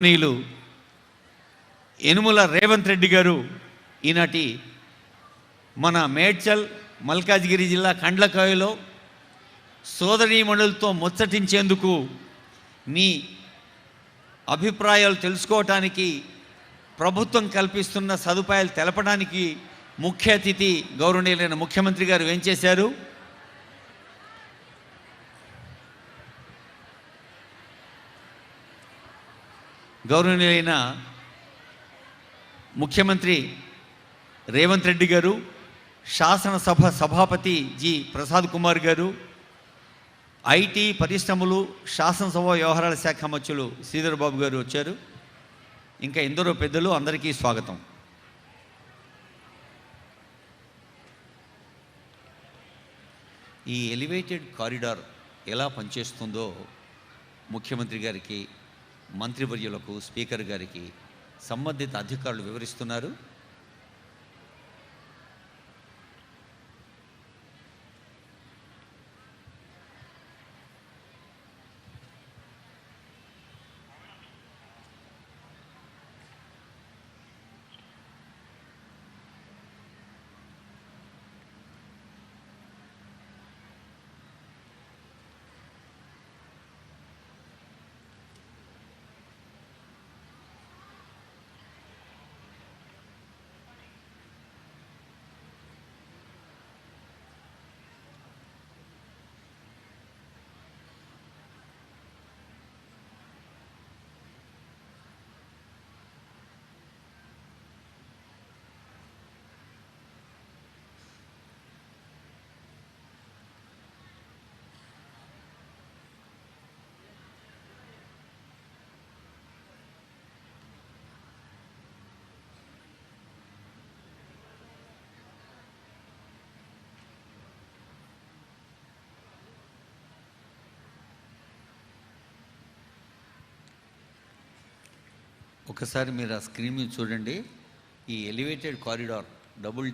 నీలు యనుమల రేవంత్ రెడ్డి గారు ఈనాటి మన మేడ్చల్ మల్కాజ్గిరి జిల్లా కండ్లకాయలో సోదరీమణులతో ముచ్చటించేందుకు మీ అభిప్రాయాలు తెలుసుకోవటానికి ప్రభుత్వం కల్పిస్తున్న సదుపాయాలు తెలపడానికి ముఖ్య అతిథి గౌరవనీయులైన ముఖ్యమంత్రి గారు ఏం చేశారు? గౌరవనీయులైన ముఖ్యమంత్రి రేవంత్ రెడ్డి గారు, శాసనసభ సభాపతి జి ప్రసాద్ కుమార్ గారు, ఐటీ పరిశ్రమలు శాసనసభ వ్యవహారాల శాఖ మంత్రులు శ్రీధర్ బాబు గారు వచ్చారు. ఇంకా ఎందరో పెద్దలు, అందరికీ స్వాగతం. ఈ ఎలివేటెడ్ కారిడార్ ఎలా పనిచేస్తుందో ముఖ్యమంత్రి గారికి, మంత్రివర్యులకు, స్పీకర్ గారికి సంబంధిత అధికారులు వివరిస్తున్నారు. ఒకసారి మీరు ఆ స్క్రీన్ మీద చూడండి. ఈ ఎలివేటెడ్ కారిడార్ డబుల్